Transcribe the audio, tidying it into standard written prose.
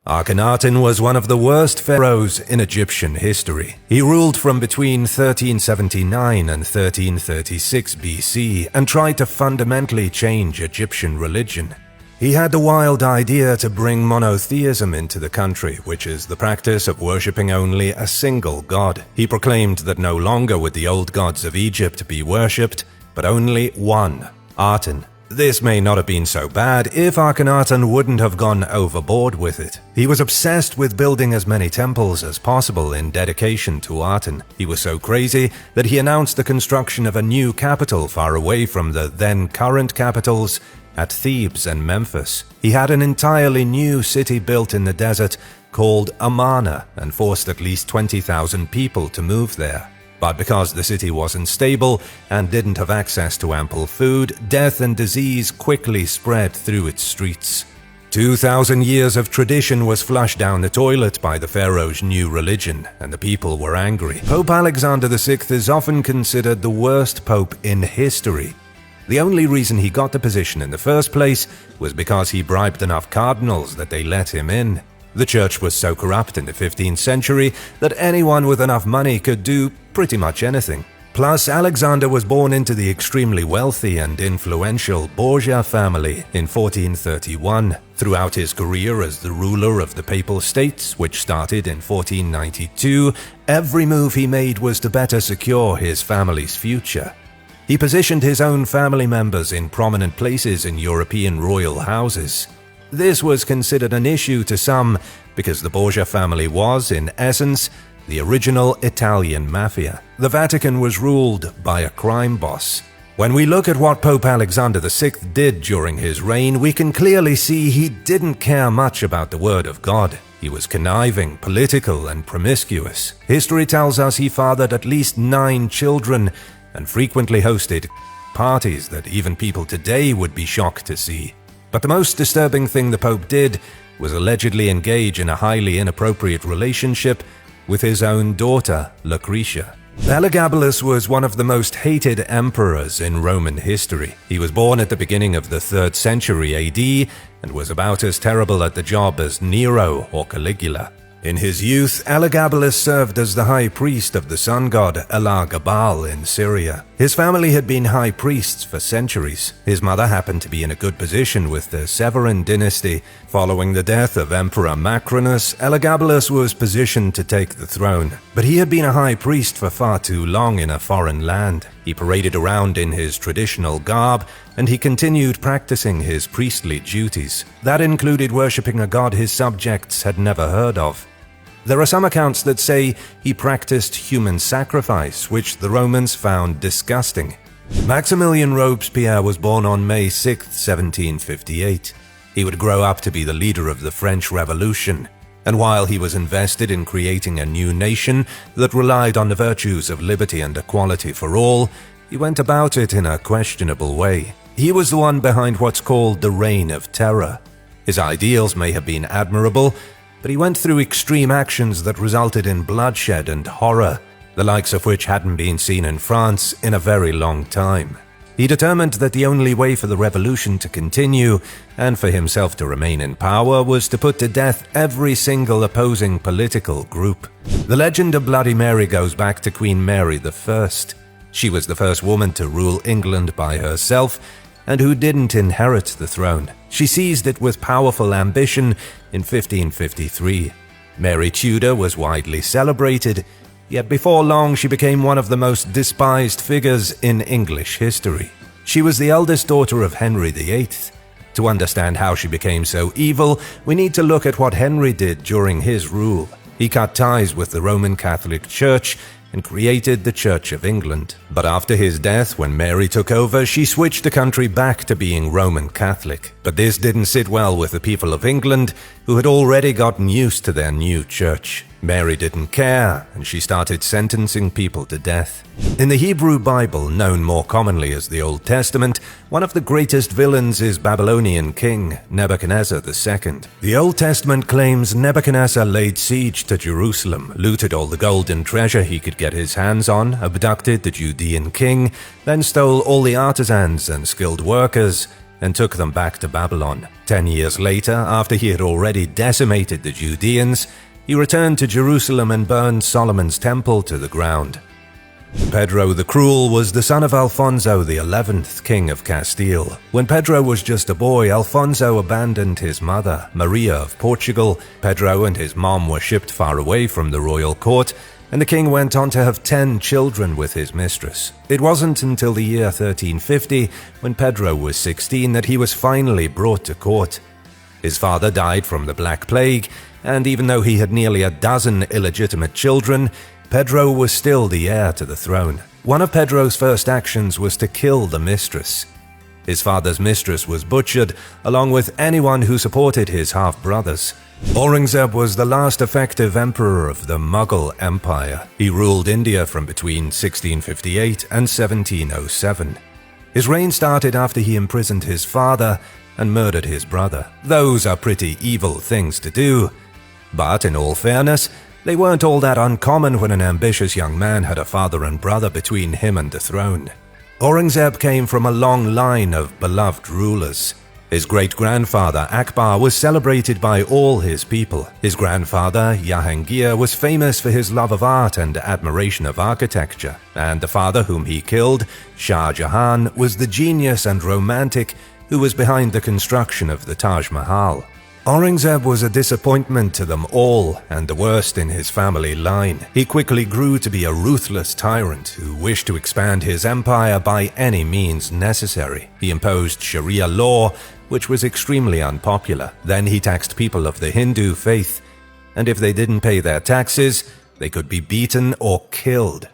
Akhenaten was one of the worst pharaohs in Egyptian history. He ruled from between 1379 and 1336 BC and tried to fundamentally change Egyptian religion. He had the wild idea to bring monotheism into the country, which is the practice of worshipping only a single god. He proclaimed that no longer would the old gods of Egypt be worshipped, but only one, Aten. This may not have been so bad if Akhenaten wouldn't have gone overboard with it. He was obsessed with building as many temples as possible in dedication to Aten. He was so crazy that he announced the construction of a new capital far away from the then current capitals at Thebes and Memphis. He had an entirely new city built in the desert called Amarna and forced at least 20,000 people to move there. But because the city wasn't stable and didn't have access to ample food, death and disease quickly spread through its streets. 2,000 years of tradition was flushed down the toilet by the pharaoh's new religion, and the people were angry. Pope Alexander VI is often considered the worst pope in history. The only reason he got the position in the first place was because he bribed enough cardinals that they let him in. The church was so corrupt in the 15th century that anyone with enough money could do pretty much anything. Plus, Alexander was born into the extremely wealthy and influential Borgia family in 1431. Throughout his career as the ruler of the Papal States, which started in 1492, every move he made was to better secure his family's future. He positioned his own family members in prominent places in European royal houses. This was considered an issue to some because the Borgia family was, in essence, the original Italian mafia. The Vatican was ruled by a crime boss. When we look at what Pope Alexander VI did during his reign, we can clearly see he didn't care much about the word of God. He was conniving, political, and promiscuous. History tells us he fathered at least 9 children and frequently hosted parties that even people today would be shocked to see. But the most disturbing thing the Pope did was allegedly engage in a highly inappropriate relationship with his own daughter, Lucretia. Elagabalus was one of the most hated emperors in Roman history. He was born at the beginning of the 3rd century AD and was about as terrible at the job as Nero or Caligula. In his youth, Elagabalus served as the high priest of the sun god Elagabal in Syria. His family had been high priests for centuries. His mother happened to be in a good position with the Severan dynasty. Following the death of Emperor Macrinus, Elagabalus was positioned to take the throne. But he had been a high priest for far too long in a foreign land. He paraded around in his traditional garb, and he continued practicing his priestly duties. That included worshipping a god his subjects had never heard of. There are some accounts that say he practiced human sacrifice, which the Romans found disgusting. Maximilien Robespierre was born on May 6, 1758. He would grow up to be the leader of the French Revolution, and while he was invested in creating a new nation that relied on the virtues of liberty and equality for all, he went about it in a questionable way. He was the one behind what's called the Reign of Terror. His ideals may have been admirable, but he went through extreme actions that resulted in bloodshed and horror, the likes of which hadn't been seen in France in a very long time. He determined that the only way for the revolution to continue, and for himself to remain in power, was to put to death every single opposing political group. The legend of Bloody Mary goes back to Queen Mary I. She was the first woman to rule England by herself, and who didn't inherit the throne. She seized it with powerful ambition in 1553. Mary Tudor was widely celebrated, yet before long she became one of the most despised figures in English history. She was the eldest daughter of Henry VIII. To understand how she became so evil, we need to look at what Henry did during his rule. He cut ties with the Roman Catholic Church and created the Church of England. But after his death, when Mary took over, she switched the country back to being Roman Catholic. But this didn't sit well with the people of England, who had already gotten used to their new church. Mary didn't care, and she started sentencing people to death. In the Hebrew Bible, known more commonly as the Old Testament, one of the greatest villains is Babylonian king Nebuchadnezzar II. The Old Testament claims Nebuchadnezzar laid siege to Jerusalem, looted all the gold and treasure he could get his hands on, abducted the Judean king, then stole all the artisans and skilled workers, and took them back to Babylon. 10 years later, after he had already decimated the Judeans, he returned to Jerusalem and burned Solomon's temple to the ground. Pedro the Cruel was the son of Alfonso XI, King of Castile. When Pedro was just a boy, Alfonso abandoned his mother, Maria of Portugal. Pedro and his mom were shipped far away from the royal court, and the king went on to have 10 children with his mistress. It wasn't until the year 1350, when Pedro was 16, that he was finally brought to court. His father died from the Black Plague, and even though he had nearly a dozen illegitimate children, Pedro was still the heir to the throne. One of Pedro's first actions was to kill the mistress. His father's mistress was butchered, along with anyone who supported his half-brothers. Aurangzeb was the last effective emperor of the Mughal Empire. He ruled India from between 1658 and 1707. His reign started after he imprisoned his father and murdered his brother. Those are pretty evil things to do. But in all fairness, they weren't all that uncommon when an ambitious young man had a father and brother between him and the throne. Aurangzeb came from a long line of beloved rulers. His great-grandfather Akbar was celebrated by all his people. His grandfather Jahangir was famous for his love of art and admiration of architecture, and the father whom he killed, Shah Jahan, was the genius and romantic who was behind the construction of the Taj Mahal. Aurangzeb was a disappointment to them all, and the worst in his family line. He quickly grew to be a ruthless tyrant who wished to expand his empire by any means necessary. He imposed Sharia law, which was extremely unpopular. Then he taxed people of the Hindu faith, and if they didn't pay their taxes, they could be beaten or killed.